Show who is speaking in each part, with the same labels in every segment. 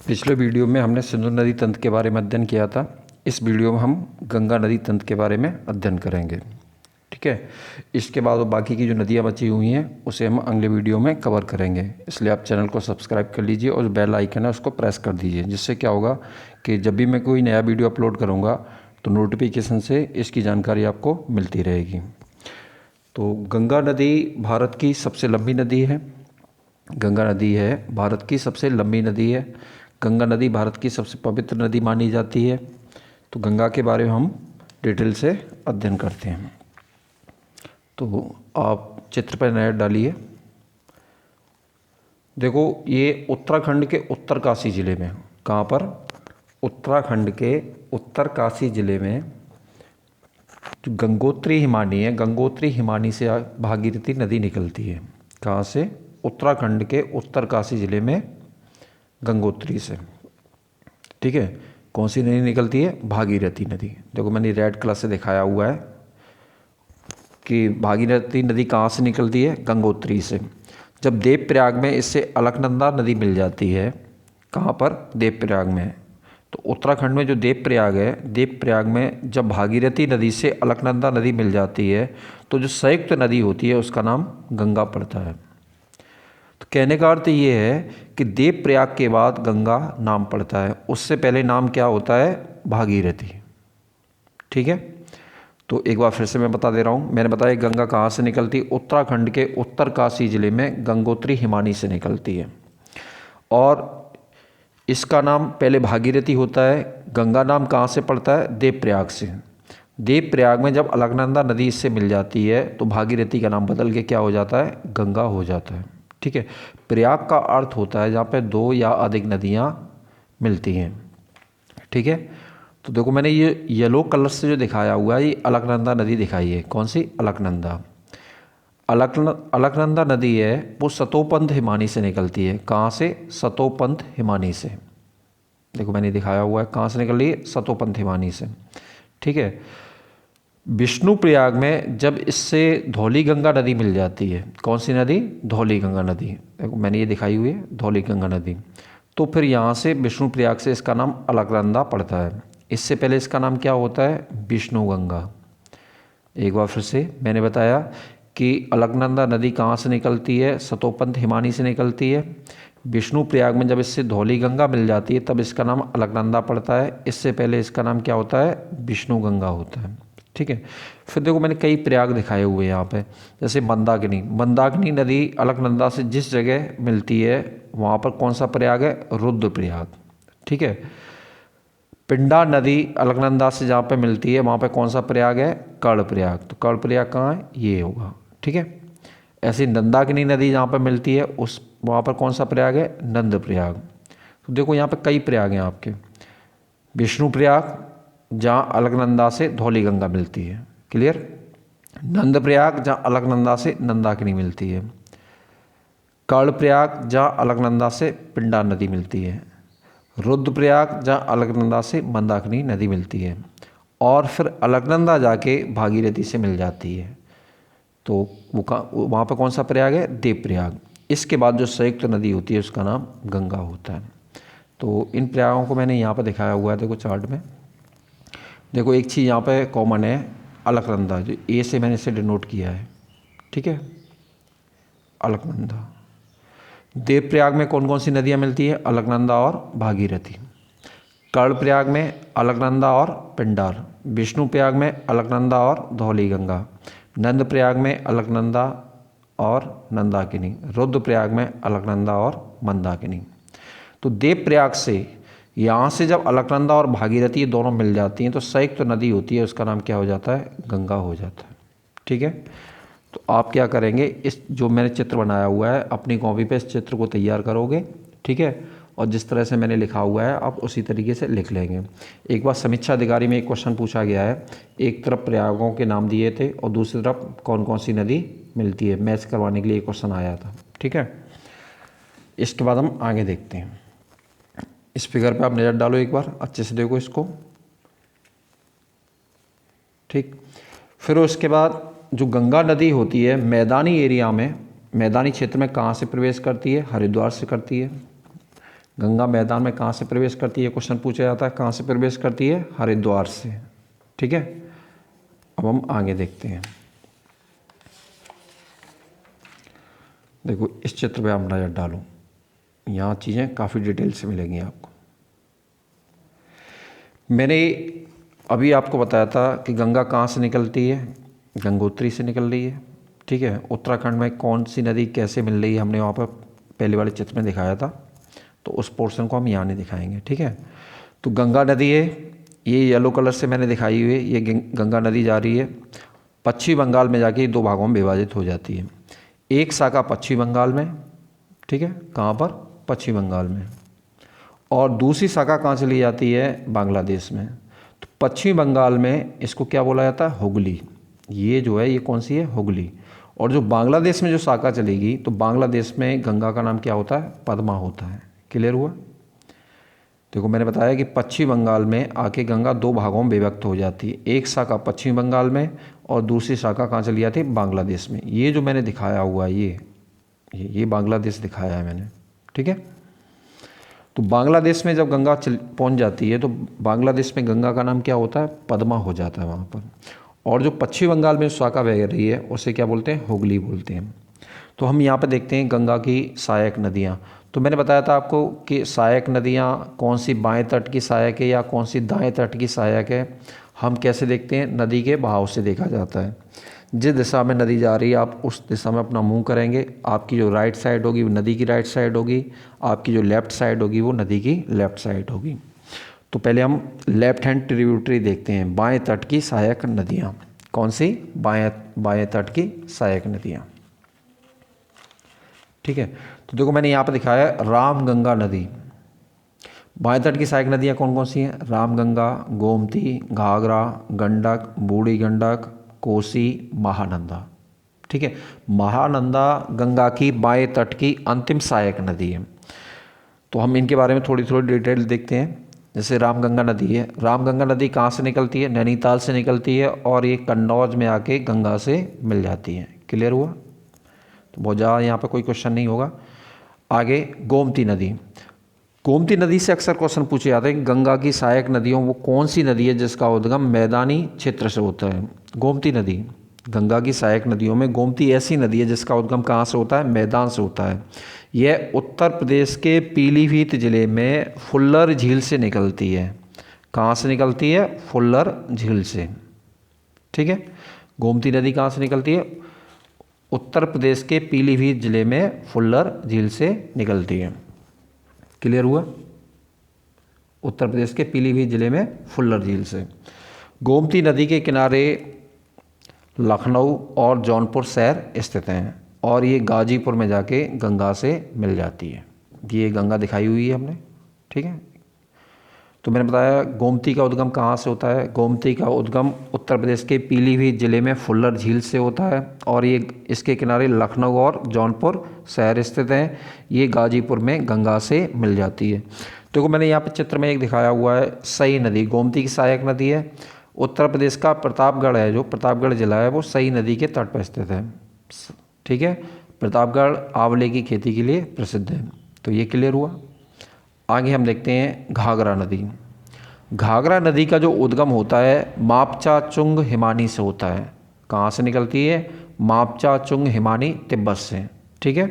Speaker 1: पिछले वीडियो में हमने सिंधु नदी तंत्र के बारे में अध्ययन किया था। इस वीडियो में हम गंगा नदी तंत्र के बारे में अध्ययन करेंगे। ठीक है, इसके बाद बाकी की जो नदियाँ बची हुई हैं उसे हम अगले वीडियो में कवर करेंगे। इसलिए आप चैनल को सब्सक्राइब कर लीजिए और बेल आइकन है उसको प्रेस कर दीजिए, जिससे क्या होगा कि जब भी मैं कोई नया वीडियो अपलोड करूँगा तो नोटिफिकेशन से इसकी जानकारी आपको मिलती रहेगी। तो गंगा नदी भारत की सबसे लंबी नदी है। गंगा नदी है भारत की सबसे लंबी नदी है। गंगा नदी भारत की सबसे पवित्र नदी मानी जाती है। तो गंगा के बारे में हम डिटेल से अध्ययन करते हैं। तो आप चित्र पर नज़र डालिए। देखो, ये उत्तराखंड के उत्तरकाशी ज़िले में, कहाँ पर? उत्तराखंड के उत्तरकाशी ज़िले में जो गंगोत्री हिमानी है, गंगोत्री हिमानी से भागीरथी नदी निकलती है। कहाँ से? उत्तराखंड के उत्तरकाशी ज़िले में गंगोत्री से। ठीक है, कौन सी नदी निकलती है? भागीरथी नदी। देखो मैंने रेड कलर से दिखाया हुआ है कि भागीरथी नदी कहाँ से निकलती है? गंगोत्री से। जब देवप्रयाग में इससे अलकनंदा नदी मिल जाती है, कहाँ पर? देवप्रयाग में। तो उत्तराखंड में जो देवप्रयाग है, देवप्रयाग में जब भागीरथी नदी से अलकनंदा नदी मिल जाती है तो जो संयुक्त नदी होती है उसका नाम गंगा पड़ता है। तो कहने का अर्थ ये है कि देवप्रयाग के बाद गंगा नाम पड़ता है, उससे पहले नाम क्या होता है? भागीरथी। ठीक है, तो एक बार फिर से मैं बता दे रहा हूँ। मैंने बताया गंगा कहाँ से निकलती? उत्तराखंड के उत्तरकाशी ज़िले में गंगोत्री हिमानी से निकलती है और इसका नाम पहले भागीरथी होता है। गंगा नाम कहाँ से पड़ता है? देवप्रयाग से। देवप्रयाग में जब अलकनंदा नदी इससे मिल जाती है तो भागीरथी का नाम बदल के क्या हो जाता है? गंगा हो जाता है। ठीक है, प्रयाग का अर्थ होता है जहाँ पे दो या अधिक नदियाँ मिलती हैं। ठीक है, तो देखो मैंने ये येलो कलर से जो दिखाया हुआ है ये अलकनंदा नदी दिखाई है। कौन सी? अलकनंदा। अलकनंदा नदी है वो सतोपंथ हिमानी से निकलती है। कहाँ से? सतोपंथ हिमानी से। देखो मैंने दिखाया हुआ है कहाँ से निकल रही है? सतोपंथ हिमानी से। ठीक है, विष्णुप्रयाग में जब इससे धौली गंगा नदी मिल जाती है। कौन सी नदी? धौली गंगा नदी। देखो मैंने ये दिखाई हुई है धौली गंगा नदी। तो फिर यहाँ से विष्णुप्रयाग से इसका नाम अलकनंदा पड़ता है। इससे पहले इसका नाम क्या होता है? विष्णु गंगा। एक बार फिर से मैंने बताया कि अलकनंदा नदी कहाँ से निकलती है? सतोपंथ हिमानी से निकलती है। विष्णुप्रयाग में जब इससे धौली गंगा मिल जाती है तब इसका नाम अलकनंदा पड़ता है। इससे पहले इसका नाम क्या होता है? विष्णु गंगा होता है। ठीक है, फिर देखो मैंने कई प्रयाग दिखाए हुए हैं यहाँ पे, जैसे मंदाकिनी। मंदाकिनी नदी अलकनंदा से जिस जगह मिलती है वहाँ पर कौन सा प्रयाग है? रुद्रप्रयाग। ठीक है, पिंडा नदी अलकनंदा से जहाँ पे मिलती है वहाँ पे कौन सा प्रयाग है? कर्णप्रयाग। तो कर्णप्रयाग कहाँ है? ये होगा। ठीक है, ऐसी मंदाकिनी नदी जहाँ पे मिलती है उस वहाँ पर कौन सा प्रयाग है? नंदप्रयाग। तो देखो यहाँ पे कई प्रयाग हैं आपके। विष्णुप्रयाग जहाँ अलकनंदा से धौली गंगा मिलती है, क्लियर। नंदप्रयाग जहाँ अलकनंदा से नंदाकिनी मिलती है। कर्णप्रयाग जहाँ अलकनंदा से पिंडा नदी मिलती है। रुद्रप्रयाग जहाँ अलकनंदा से मंदाकिनी नदी मिलती है और फिर अलकनंदा जाके भागीरथी से मिल जाती है। तो वहाँ पर कौन सा प्रयाग है? देवप्रयाग। इसके बाद जो संयुक्त नदी होती है उसका नाम गंगा होता है। तो इन प्रयागों को मैंने यहाँ पर दिखाया हुआ है, देखो चार्ट में। देखो एक चीज़ यहाँ पे कॉमन है, अलकनंदा, जो ए से मैंने इसे डिनोट किया है। ठीक है, अलकनंदा। देवप्रयाग में कौन कौन सी नदियाँ मिलती है? अलकनंदा और भागीरथी। कर्णप्रयाग में अलकनंदा और पिंडार। विष्णुप्रयाग में अलकनंदा और धौली गंगा। नंदप्रयाग में अलकनंदा और नंदाकिनी। रुद्रप्रयाग में अलकनंदा और मंदाकिनी। तो देवप्रयाग से यहाँ से जब अलकनंदा और भागीरथी ये दोनों मिल जाती हैं तो संयुक्त नदी होती है, उसका नाम क्या हो जाता है? गंगा हो जाता है। ठीक है, तो आप क्या करेंगे, इस जो मैंने चित्र बनाया हुआ है अपनी कॉपी पे इस चित्र को तैयार करोगे। ठीक है, और जिस तरह से मैंने लिखा हुआ है आप उसी तरीके से लिख लेंगे। एक बार समीक्षा अधिकारी में एक क्वेश्चन पूछा गया है, एक तरफ प्रयागों के नाम दिए थे और दूसरी तरफ कौन कौन सी नदी मिलती है, मैच करवाने के लिए क्वेश्चन आया था। ठीक है, इसके बाद हम आगे देखते हैं। इस फिगर पे आप नज़र डालो, एक बार अच्छे से देखो इसको। ठीक, फिर उसके बाद जो गंगा नदी होती है मैदानी एरिया में, मैदानी क्षेत्र में कहाँ से प्रवेश करती है? हरिद्वार से करती है। गंगा मैदान में कहाँ से प्रवेश करती है, क्वेश्चन पूछा जाता है। कहाँ से प्रवेश करती है? हरिद्वार से। ठीक है, अब हम आगे देखते हैं। देखो इस चित्र पे आप नज़र डालो, यहाँ चीज़ें काफ़ी डिटेल से मिलेंगी आपको। मैंने अभी आपको बताया था कि गंगा कहाँ से निकलती है, गंगोत्री से निकल रही है। ठीक है, उत्तराखंड में कौन सी नदी कैसे मिल रही है हमने वहाँ पर पहले वाले चित्र में दिखाया था, तो उस पोर्शन को हम यहाँ नहीं दिखाएंगे। ठीक है, तो गंगा नदी है, ये येलो कलर से मैंने दिखाई हुई है, ये गंगा नदी जा रही है पश्चिम बंगाल में, जाके 2 भागों में विभाजित हो जाती है। एक शाखा पश्चिम बंगाल में, ठीक है, कहाँ पर? पश्चिम बंगाल में। और दूसरी शाखा कहाँ चली जाती है? बांग्लादेश में। तो पश्चिम बंगाल में इसको क्या बोला जाता है? हुगली। ये जो है ये कौन सी है? हुगली। और जो बांग्लादेश में जो शाखा चलेगी, तो बांग्लादेश में गंगा का नाम क्या होता है? पद्मा होता है। क्लियर हुआ? देखो मैंने बताया कि पश्चिम बंगाल में आके गंगा 2 भागों में विभक्त हो जाती है। एक शाखा पश्चिम बंगाल में और दूसरी शाखा कहाँ चली जाती है? बांग्लादेश में। ये जो मैंने दिखाया हुआ है ये बांग्लादेश दिखाया है मैंने। ठीक है, तो बांग्लादेश में जब गंगा पहुँच जाती है तो बांग्लादेश में गंगा का नाम क्या होता है? पद्मा हो जाता है वहाँ पर। और जो पश्चिम बंगाल में शाखा बह रही है उसे क्या बोलते हैं? हुगली बोलते हैं। तो हम यहाँ पर देखते हैं गंगा की सहायक नदियाँ। तो मैंने बताया था आपको कि सहायक नदियाँ कौन सी बाएं तट की सहायक है या कौन सी दाएं तट की सहायक है। हम कैसे देखते हैं? नदी के बहाव से देखा जाता है। जिस दिशा में नदी जा रही है आप उस दिशा में अपना मुंह करेंगे, आपकी जो राइट साइड होगी वो नदी की राइट साइड होगी, आपकी जो लेफ़्ट साइड होगी वो नदी की लेफ़्ट साइड होगी। तो पहले हम लेफ़्ट हैंड ट्रिब्यूटरी देखते हैं, बाएँ तट की सहायक नदियाँ। कौन सी? बाएँ तट की सहायक नदियाँ। ठीक है, तो देखो मैंने यहाँ पर दिखाया है रामगंगा नदी। बाएं तट की सहायक नदियाँ कौन कौन सी हैं? रामगंगा, गोमती, घाघरा, गंडक, बूढ़ी गंडक, कोसी, महानंदा। ठीक है, महानंदा गंगा की बाएं तट की अंतिम सहायक नदी है। तो हम इनके बारे में थोड़ी थोड़ी डिटेल देखते हैं। जैसे रामगंगा नदी है, रामगंगा नदी कहाँ से निकलती है? नैनीताल से निकलती है और ये कन्नौज में आके गंगा से मिल जाती है। क्लियर हुआ? तो बहुत ज़्यादा यहाँ पर कोई क्वेश्चन नहीं होगा। आगे गोमती नदी। गोमती नदी से अक्सर क्वेश्चन पूछे जाते हैं गंगा की सहायक नदियों वो कौन सी नदी है जिसका उद्गम मैदानी क्षेत्र से होता है? गोमती नदी। गंगा की सहायक नदियों में गोमती ऐसी नदी है जिसका उद्गम कहाँ से होता है? मैदान से होता है। यह उत्तर प्रदेश के पीलीभीत जिले में फुल्लर झील से निकलती है। कहाँ से निकलती है? फुल्लर झील से। ठीक है, गोमती नदी कहाँ से निकलती है? उत्तर प्रदेश के पीलीभीत जिले में फुल्लर झील से निकलती है। क्लियर हुआ? उत्तर प्रदेश के पीलीभीत जिले में फुल्लर झील से। गोमती नदी के किनारे लखनऊ और जौनपुर शहर स्थित हैं और ये गाजीपुर में जाके गंगा से मिल जाती है। ये गंगा दिखाई हुई है हमने। ठीक है, तो मैंने बताया गोमती का उद्गम कहाँ से होता है? गोमती का उद्गम उत्तर प्रदेश के पीलीभीत जिले में फुल्लर झील से होता है और ये इसके किनारे लखनऊ और जौनपुर शहर स्थित हैं। ये गाजीपुर में गंगा से मिल जाती है। देखो मैंने यहाँ पे चित्र में एक दिखाया हुआ है सई नदी, गोमती की सहायक नदी है। उत्तर प्रदेश का प्रतापगढ़ है, जो प्रतापगढ़ जिला है वो सई नदी के तट पर स्थित है। ठीक है, प्रतापगढ़ आंवले की खेती के लिए प्रसिद्ध है। तो ये क्लियर हुआ। आगे हम देखते हैं घाघरा नदी। घाघरा नदी का जो उद्गम होता है मापचा चुंग हिमानी से होता है। कहाँ से निकलती है? मापचा चुंग हिमानी तिब्बत से। ठीक है,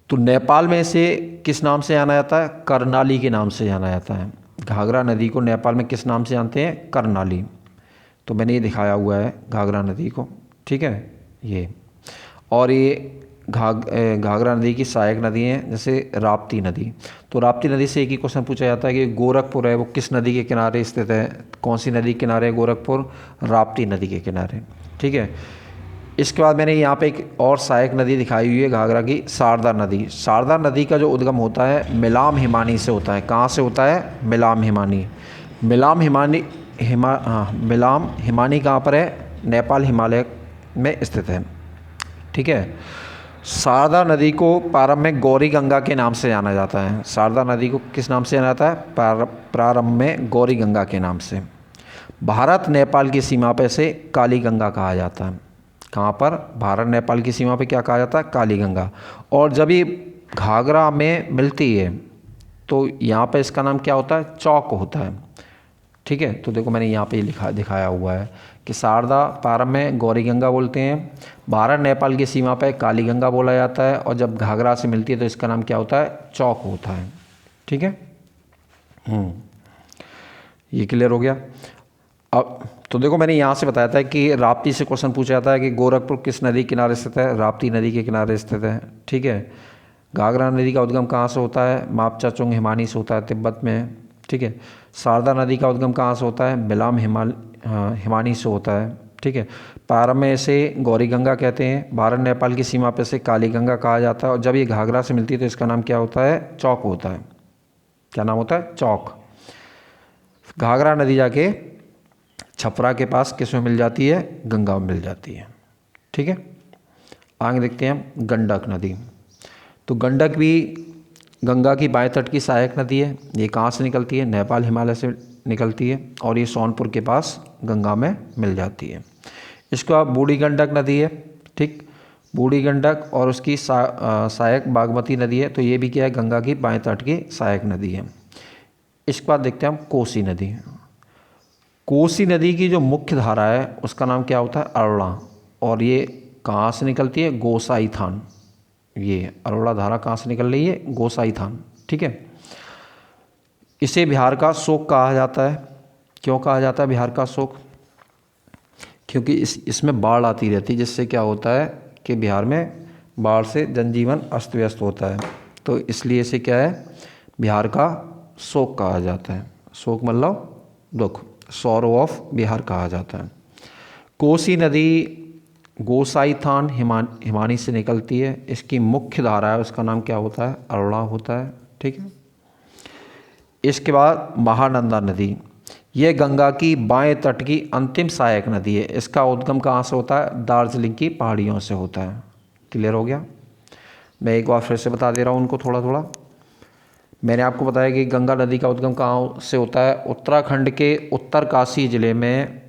Speaker 1: तो नेपाल में इसे किस नाम से जाना जाता है? करनाली के नाम से जाना जाता है। घाघरा नदी को नेपाल में किस नाम से जानते हैं? करनाली। तो मैंने ये दिखाया हुआ है घाघरा नदी को। ठीक है, ये और ये घाघरा नदी की सहायक नदी हैं जैसे राप्ती नदी। तो राप्ती नदी से एक ही क्वेश्चन पूछा जाता है कि गोरखपुर है वो किस नदी के किनारे स्थित है? कौन सी नदी के किनारे है गोरखपुर? राप्ती नदी के किनारे। ठीक है, इसके बाद मैंने यहाँ पे एक और सहायक नदी दिखाई हुई है घाघरा की, शारदा नदी। शारदा नदी का जो उद्गम होता है मिलाम हिमानी से होता है। कहाँ से होता है? मिलाम हिमानी। मिलाम हिमानी कहाँ पर है? नेपाल हिमालय में स्थित है। ठीक है, शारदा नदी को प्रारंभ में गौरी गंगा के नाम से जाना जाता है। शारदा नदी को किस नाम से जाना जाता है? प्रारंभ में गौरी गंगा के नाम से। भारत नेपाल की सीमा पे से काली गंगा कहा जाता है। कहाँ पर? भारत नेपाल की सीमा पे क्या कहा जाता है? काली गंगा। और जब ये घाघरा में मिलती है तो यहाँ पे इसका नाम क्या होता है, चौक होता है। ठीक है, तो देखो मैंने यहाँ पे दिखाया हुआ है कि शारदा प्रारंभ में गौरी गंगा बोलते हैं, भारत नेपाल की सीमा पे काली गंगा बोला जाता है, और जब घाघरा से मिलती है तो इसका नाम क्या होता है, चौक होता है। ठीक है, ये क्लियर हो गया। अब तो देखो मैंने यहाँ से बताया था कि राप्ती से क्वेश्चन पूछा जाता है कि गोरखपुर किस नदी के किनारे स्थित है, राप्ती नदी के किनारे स्थित है। ठीक है, घाघरा नदी का उद्गम कहाँ से होता है, मापचाचुंग हिमानी से होता है, तिब्बत में। ठीक है, शारदा नदी का उद्गम कहाँ से होता है, मिलाम हिमानी से होता है। ठीक है, प्रारंभ में इसे गौरी गंगा कहते हैं, भारत नेपाल की सीमा पे से काली गंगा कहा जाता है, और जब ये घाघरा से मिलती है तो इसका नाम क्या होता है, चौक होता है। क्या नाम होता है, चौक। घाघरा नदी जाके छपरा के पास किस में मिल जाती है, गंगा में मिल जाती है। ठीक है, आगे देखते हैं हम गंडक नदी। तो गंडक भी गंगा की बाएं तट की सहायक नदी है। ये कहाँ से निकलती है, नेपाल हिमालय से निकलती है, और ये सोनपुर के पास गंगा में मिल जाती है। इसके बाद बूढ़ी गंडक नदी है। ठीक, बूढ़ी गंडक और उसकी सहायक बागमती नदी है। तो ये भी क्या है, गंगा की बाएं तट की सहायक नदी है। इसके बाद देखते हैं हम कोसी नदी। कोसी नदी की जो मुख्य धारा है उसका नाम क्या होता है, अरोड़ा, और ये कहाँ से निकलती है, गोसाई थान। ये अरोड़ा धारा कहाँ से निकल रही है, गोसाई थान। ठीक है, इसे बिहार का शोक कहा जाता है। क्यों कहा जाता है बिहार का शोक, क्योंकि इसमें बाढ़ आती रहती है, जिससे क्या होता है कि बिहार में बाढ़ से जनजीवन अस्त व्यस्त होता है, तो इसलिए इसे क्या है, बिहार का शोक कहा जाता है। शोक मतलब दुख, सॉरो ऑफ बिहार कहा जाता है। कोसी नदी गोसाई थान हिमानी से निकलती है। इसकी मुख्य धारा है उसका नाम क्या होता है, अरोड़ा होता है। ठीक है, इसके बाद महानंदा नदी, यह गंगा की बाएं तट की अंतिम सहायक नदी है। इसका उद्गम कहाँ से होता है, दार्जिलिंग की पहाड़ियों से होता है। क्लियर हो गया। मैं एक बार फिर से बता दे रहा हूँ उनको थोड़ा थोड़ा। मैंने आपको बताया कि गंगा नदी का उद्गम कहाँ से होता है, उत्तराखंड के उत्तरकाशी जिले में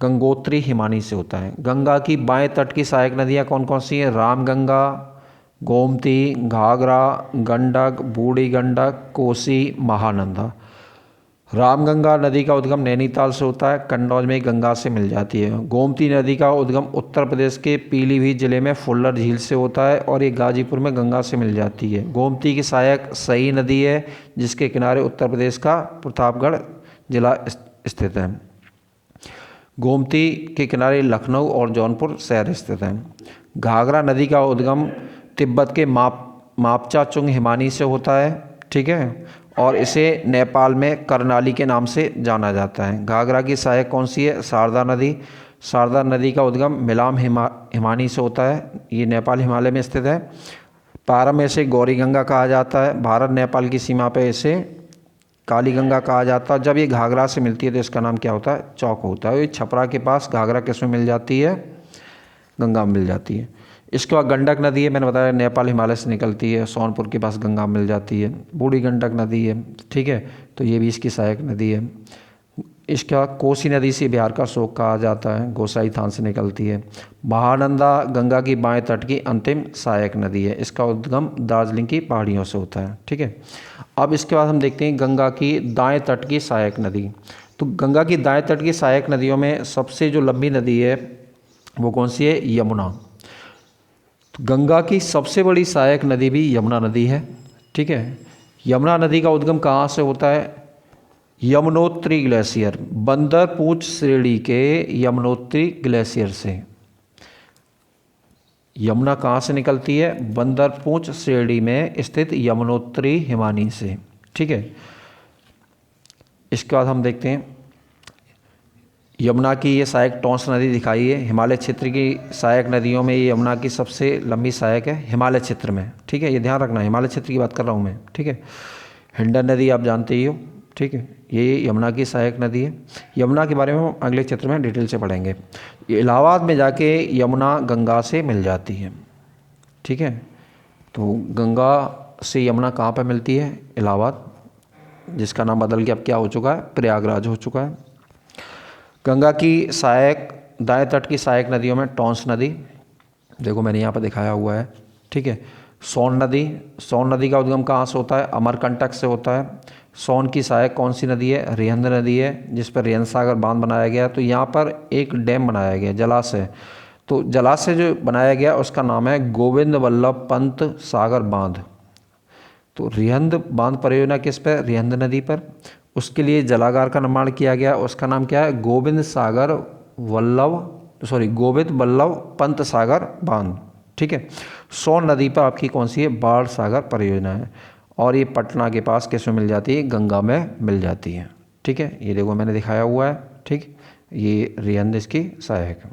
Speaker 1: गंगोत्री हिमानी से होता है। गंगा की बाएं तट की सहायक नदियाँ कौन कौन सी हैं, रामगंगा, गोमती, घाघरा, गंडक, बूढ़ी गंडक, कोसी, महानंदा। रामगंगा नदी का उद्गम नैनीताल से होता है, कन्नौज में गंगा से मिल जाती है। गोमती नदी का उद्गम उत्तर प्रदेश के पीलीभीत जिले में फुल्लर झील से होता है, और ये गाजीपुर में गंगा से मिल जाती है। गोमती की सहायक सई नदी है, जिसके किनारे उत्तर प्रदेश का प्रतापगढ़ जिला स्थित है। गोमती के किनारे लखनऊ और जौनपुर शहर स्थित हैं। घाघरा नदी का उद्गम तिब्बत के मापचाचुंग हिमानी से होता है। ठीक है, और इसे नेपाल में करनाली के नाम से जाना जाता है। घाघरा की सहायक कौन सी है, शारदा नदी। शारदा नदी का उद्गम मिलाम हिमानी से होता है, ये नेपाल हिमालय में स्थित है। प्रारंभ में इसे गौरी गंगा कहा जाता है, भारत नेपाल की सीमा पर इसे काली गंगा कहा जाता है। जब ये घाघरा से मिलती है तो इसका नाम क्या होता है, चौक होता है। ये छपरा के पास घाघरा किस में मिल जाती है, गंगा में मिल जाती है। इसके बाद गंडक नदी है, मैंने बताया नेपाल हिमालय से निकलती है, सोनपुर के पास गंगा मिल जाती है। बूढ़ी गंडक नदी है। ठीक है, तो ये भी इसकी सहायक नदी है। इसके बाद कोसी नदी से बिहार का शोक कहा जाता है, गोसाई थान से निकलती है। महानंदा गंगा की बाएं तट की अंतिम सहायक नदी है, इसका उद्गम दार्जिलिंग की पहाड़ियों से होता है। ठीक है, अब इसके बाद हम देखते हैं गंगा की दाएं तट की सहायक नदी। तो गंगा की दाएं तट की सहायक नदियों में सबसे जो लंबी नदी है वो कौन सी है, यमुना। तो गंगा की सबसे बड़ी सहायक नदी भी यमुना नदी है। ठीक है, यमुना नदी का उद्गम कहाँ से होता है, यमुनोत्री ग्लेशियर, बंदरपूंछ श्रेणी के यमुनोत्री ग्लेशियर से। यमुना कहाँ से निकलती है, बंदरपूंछ श्रेणी में स्थित यमुनोत्री हिमानी से। ठीक है, इसके बाद हम देखते हैं यमुना की ये सहायक टॉन्स नदी दिखाई है। हिमालय क्षेत्र की सहायक नदियों में ये यमुना की सबसे लंबी सहायक है हिमालय क्षेत्र में। ठीक है, ये ध्यान रखना, हिमालय क्षेत्र की बात कर रहा हूँ मैं। ठीक है, हिंडन नदी आप जानते ही हो। ठीक है, ये यमुना की सहायक नदी है। यमुना के बारे में हम अगले चित्र में डिटेल से पढ़ेंगे। इलाहाबाद में जाके यमुना गंगा से मिल जाती है। ठीक है, तो गंगा से यमुना कहाँ पर मिलती है, इलाहाबाद, जिसका नाम बदल के अब क्या हो चुका है, प्रयागराज हो चुका है। गंगा की सहायक दाएं तट की सहायक नदियों में टॉन्स नदी, देखो मैंने यहाँ पर दिखाया हुआ है। ठीक है, सोन नदी का उद्गम कहाँ से होता है? अमरकंटक से होता है। सोन की सहायक कौन सी नदी है? रिहंद नदी है, जिस पर रिहंद सागर बांध बनाया गया। तो यहाँ पर एक डैम बनाया गया, जलाशय। तो जलाशय जो बनाया गया उसका नाम है गोविंद वल्लभ पंत सागर बांध। तो रिहंद बांध परियोजना किस पर? रिहंद नदी पर। उसके लिए जलागार का निर्माण किया गया, उसका नाम क्या है? गोविंद वल्लभ पंत सागर बांध। ठीक है। सोन नदी पर आपकी कौन सी है? बाढ़ सागर परियोजना है। और ये पटना के पास किस में मिल जाती है? गंगा में मिल जाती है। ठीक है, ये देखो मैंने दिखाया हुआ है। ठीक, ये रिहंद इसकी सहायक है।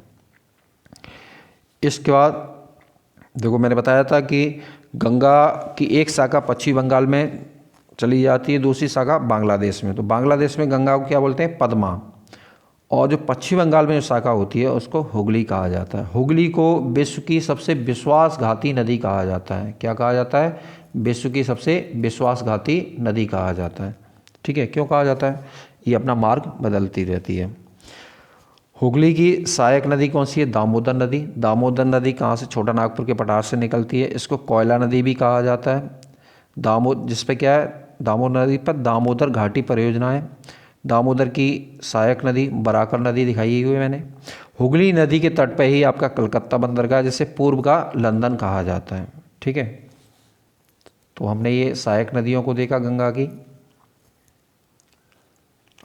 Speaker 1: इसके बाद देखो मैंने बताया था कि गंगा की एक शाखा पश्चिम बंगाल में चली जाती है, दूसरी शाखा बांग्लादेश में। तो बांग्लादेश में गंगा को क्या बोलते हैं? पद्मा। और जो पश्चिम बंगाल में जो शाखा होती है उसको हुगली कहा जाता है। हुगली को विश्व की सबसे विश्वासघाती नदी कहा जाता है। क्या कहा जाता है? विश्व की सबसे विश्वासघाती नदी कहा जाता है। ठीक है, क्यों कहा जाता है? ये अपना मार्ग बदलती रहती है। हुगली की सहायक नदी कौन सी है? दामोदर नदी। दामोदर नदी कहाँ से? छोटा नागपुर के पठार से निकलती है। इसको कोयला नदी भी कहा जाता है। जिस पे क्या है? दामोदर नदी पर दामोदर घाटी परियोजना है। दामोदर की सहायक नदी बराकर नदी दिखाई हुई है मैंने। हुगली नदी के तट पर ही आपका कलकत्ता बंदरगाह, जिसे पूर्व का लंदन कहा जाता है। ठीक है, तो हमने ये सहायक नदियों को देखा गंगा की।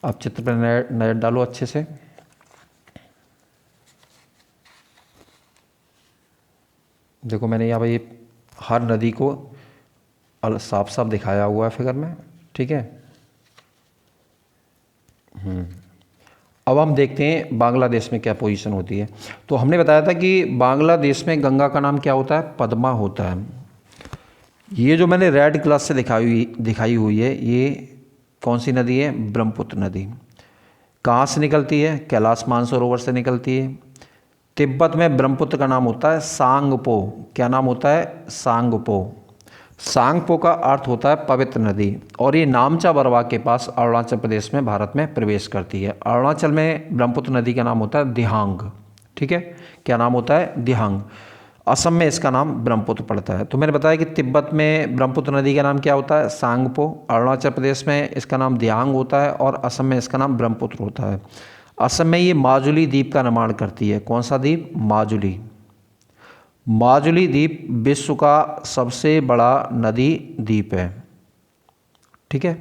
Speaker 1: आप चित्र पर नजर डालो अच्छे से। देखो मैंने यहाँ पर ये हर नदी को साफ साफ दिखाया हुआ है फिगर में। ठीक है। अब हम देखते हैं बांग्लादेश में क्या पोजीशन होती है। तो हमने बताया था कि बांग्लादेश में गंगा का नाम क्या होता है? पद्मा होता है। ये जो मैंने रेड क्लास से दिखाई हुई है, ये कौन सी नदी है? ब्रह्मपुत्र नदी। कहाँ से निकलती है? कैलाश मानसरोवर से निकलती है। तिब्बत में ब्रह्मपुत्र का नाम होता है सांगपो। क्या नाम होता है? सांगपो। सांगपो का अर्थ होता है पवित्र नदी। और ये नामचा बरवा के पास अरुणाचल प्रदेश में भारत में प्रवेश करती है। अरुणाचल में ब्रह्मपुत्र नदी का नाम होता है दिहांग। ठीक है, क्या नाम होता है? दिहांग। असम में इसका नाम ब्रह्मपुत्र पड़ता है। तो मैंने बताया कि तिब्बत में ब्रह्मपुत्र नदी का नाम क्या होता है? सांगपो। अरुणाचल प्रदेश में इसका नाम दिहांग होता है और असम में इसका नाम ब्रह्मपुत्र होता है। असम में ये माजुली द्वीप का निर्माण करती है। कौन सा द्वीप? माजुली। माजुली द्वीप विश्व का सबसे बड़ा नदी द्वीप है। ठीक है,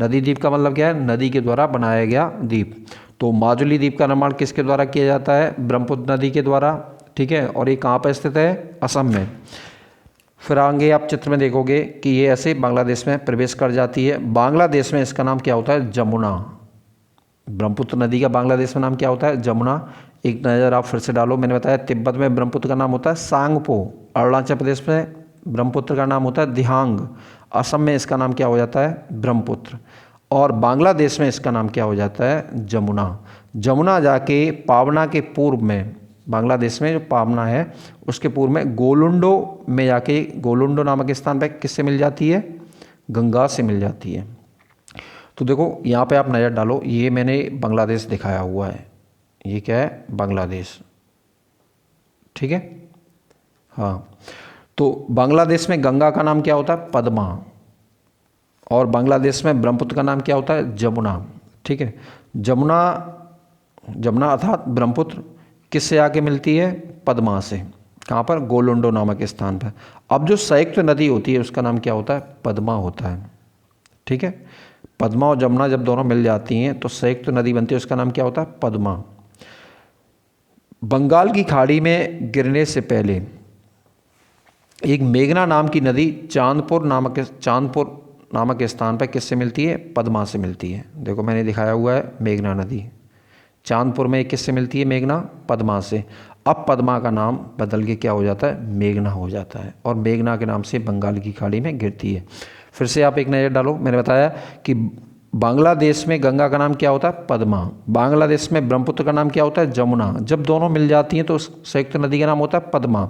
Speaker 1: नदी द्वीप का मतलब क्या है? नदी के द्वारा बनाया गया द्वीप। तो माजुली द्वीप का निर्माण किसके द्वारा किया जाता है? ब्रह्मपुत्र नदी के द्वारा। ठीक है, और ये कहाँ पर स्थित है? असम में। फिर आगे आप चित्र में देखोगे कि ये ऐसे बांग्लादेश में प्रवेश कर जाती है। बांग्लादेश में इसका नाम क्या होता है? जमुना। ब्रह्मपुत्र नदी का बांग्लादेश में नाम क्या होता है? जमुना। एक नज़र आप फिर से डालो। मैंने बताया तिब्बत में ब्रह्मपुत्र का नाम होता है सांगपो। अरुणाचल प्रदेश में ब्रह्मपुत्र का नाम होता है दिहांग। असम में इसका नाम क्या हो जाता है? ब्रह्मपुत्र। और बांग्लादेश में इसका नाम क्या हो जाता है? जमुना। जमुना जाके पावना के पूर्व में, बांग्लादेश में जो पावना है उसके पूर्व में गोलुंडो में जाके, गोलुंडो नामक स्थान पर किससे मिल जाती है? गंगा से मिल जाती है। तो देखो यहाँ पे आप नज़र डालो, ये मैंने बांग्लादेश दिखाया हुआ है। ये क्या है? बांग्लादेश। ठीक है, हाँ। तो बांग्लादेश में गंगा का नाम क्या होता है? पद्मा। और बांग्लादेश में ब्रह्मपुत्र का नाम क्या होता है? जमुना। ठीक है, जमुना अर्थात ब्रह्मपुत्र किससे आके मिलती है? पद्मा से। कहाँ पर? गोलुंडो नामक स्थान पर। अब जो संयुक्त नदी होती है उसका नाम क्या होता है? पद्मा होता है। ठीक है, पद्मा और जमुना जब दोनों मिल जाती हैं तो संयुक्त नदी बनती है, उसका नाम क्या होता है? पद्मा। बंगाल की खाड़ी में गिरने से पहले एक मेघना नाम की नदी चांदपुर नामक स्थान पर किससे मिलती है? पद्मा से मिलती है। देखो मैंने दिखाया हुआ है मेघना नदी। चांदपुर में किससे मिलती है? मेघना। पद्मा से। अब पद्मा का नाम बदल के क्या हो जाता है? मेघना हो जाता है, और मेघना के नाम से बंगाल की खाड़ी में गिरती है। फिर से आप एक नज़र डालो। मैंने बताया कि बांग्लादेश में गंगा का नाम क्या होता है? पद्मा। बांग्लादेश में ब्रह्मपुत्र का नाम क्या होता है? जमुना। जब दोनों मिल जाती हैं तो संयुक्त नदी का नाम होता है पद्मा।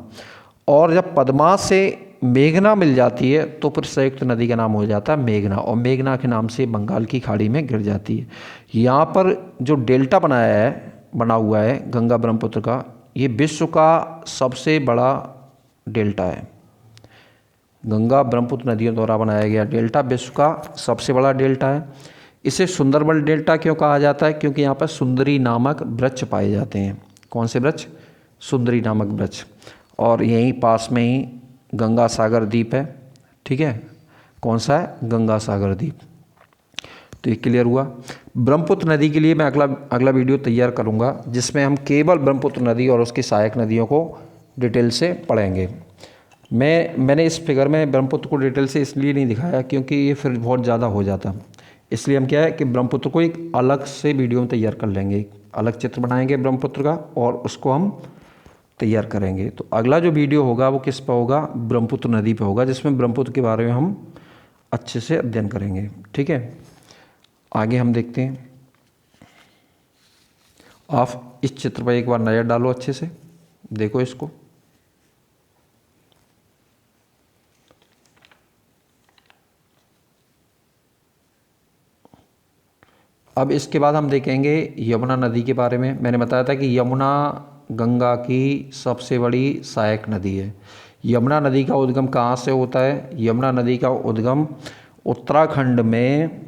Speaker 1: और जब पद्मा से मेघना मिल जाती है तो फिर संयुक्त नदी का नाम हो जाता है मेघना, और मेघना के नाम से बंगाल की खाड़ी में गिर जाती है। यहाँ पर जो डेल्टा बना हुआ है गंगा ब्रह्मपुत्र का, ये विश्व का सबसे बड़ा डेल्टा है। गंगा ब्रह्मपुत्र नदियों द्वारा बनाया गया डेल्टा विश्व का सबसे बड़ा डेल्टा है। इसे सुंदरबन डेल्टा क्यों कहा जाता है? क्योंकि यहाँ पर सुंदरी नामक वृक्ष पाए जाते हैं। कौन से वृक्ष? सुंदरी नामक वृक्ष। और यहीं पास में ही गंगा सागर द्वीप है। ठीक है, कौन सा है? गंगा सागर द्वीप। तो ये क्लियर हुआ। ब्रह्मपुत्र नदी के लिए मैं अगला वीडियो तैयार करूँगा जिसमें हम केवल ब्रह्मपुत्र नदी और उसकी सहायक नदियों को डिटेल से पढ़ेंगे। मैंने इस फिगर में ब्रह्मपुत्र को डिटेल से इसलिए नहीं दिखाया क्योंकि ये फिर बहुत ज़्यादा हो जाता, इसलिए हम क्या है कि ब्रह्मपुत्र को एक अलग से वीडियो में तैयार कर लेंगे, अलग चित्र बनाएंगे ब्रह्मपुत्र का और उसको हम तैयार करेंगे। तो अगला जो वीडियो होगा वो किस पर होगा? ब्रह्मपुत्र नदी पे होगा, जिसमें ब्रह्मपुत्र के बारे में हम अच्छे से अध्ययन करेंगे। ठीक है, आगे हम देखते हैं। आप इस चित्र पर एक बार नज़र डालो, अच्छे से देखो इसको। अब इसके बाद हम देखेंगे यमुना नदी के बारे में। मैंने बताया था कि यमुना गंगा की सबसे बड़ी सहायक नदी है। यमुना नदी का उद्गम कहाँ से होता है? यमुना नदी का उद्गम उत्तराखंड में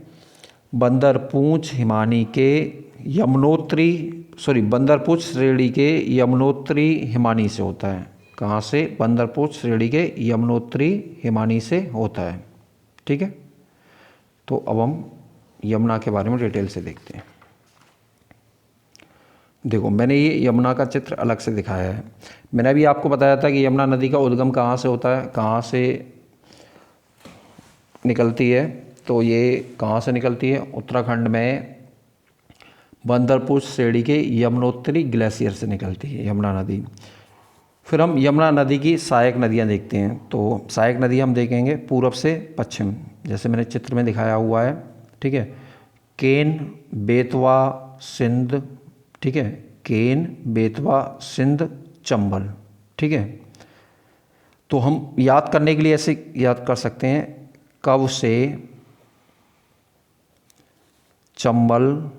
Speaker 1: बंदरपूंछ हिमानी के बंदरपूंछ श्रेणी के यमुनोत्री हिमानी से होता है। कहाँ से? बंदरपूंछ श्रेणी के यमुनोत्री हिमानी से होता है। ठीक है, तो अब हम यमुना के बारे में डिटेल से देखते हैं। देखो, मैंने ये यमुना का चित्र अलग से दिखाया है। मैंने अभी आपको बताया था कि यमुना नदी का उद्गम कहाँ से होता है, कहाँ से निकलती है। तो ये कहाँ से निकलती है? उत्तराखंड में बंदरपूंछ श्रेणी के यमुनोत्री ग्लेशियर से निकलती है यमुना नदी। फिर हम यमुना नदी की सहायक नदियाँ देखते हैं। तो सहायक नदी हम देखेंगे पूर्व से पश्चिम, जैसे मैंने चित्र में दिखाया हुआ है। ठीक है, केन, बेतवा, सिंध। ठीक है, केन, बेतवा, सिंध, चंबल। ठीक है, तो हम याद करने के लिए ऐसे याद कर सकते हैं, कब से चंबल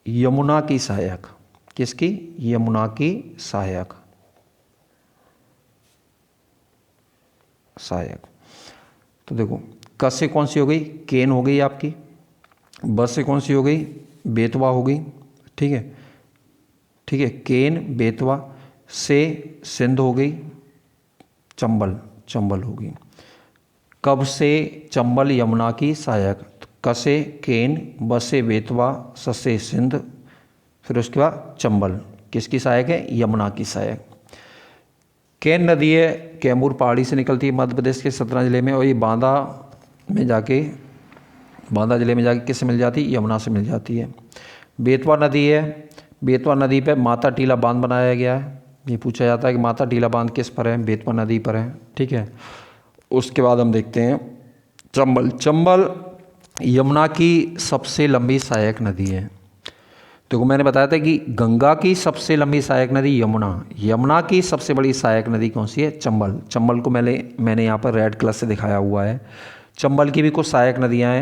Speaker 1: यमुना की सहायक। किसकी? यमुना की सहायक। तो देखो, क से कौन सी हो गई? केन हो गई आपकी। ब से कौन सी हो गई? बेतवा हो गई। ठीक है, ठीक है, केन, बेतवा। से सिंध हो गई। चंबल हो गई। कब से चंबल यमुना की सहायक। क से केन, ब से बेतवा, स से सिंध, फिर उसके बाद चंबल किसकी सहायक है? यमुना की सहायक। केन नदी है, कैमूर पहाड़ी से निकलती है मध्य प्रदेश के सतना जिले में, और ये बांदा जिले में जाके किससे मिल जाती है? यमुना से मिल जाती है। बेतवा नदी है, बेतवा नदी पे माता टीला बांध बनाया गया है। ये पूछा जाता है कि माता टीला बांध किस पर है? बेतवा नदी पर है। ठीक है, उसके बाद हम देखते हैं चंबल यमुना की सबसे लंबी सहायक नदी है। तो मैंने बताया था कि गंगा की सबसे लंबी सहायक नदी यमुना की सबसे बड़ी सहायक नदी कौन सी है? चंबल को मैंने यहाँ पर रेड कलर से दिखाया हुआ है। चंबल की भी कुछ सहायक नदियाँ हैं।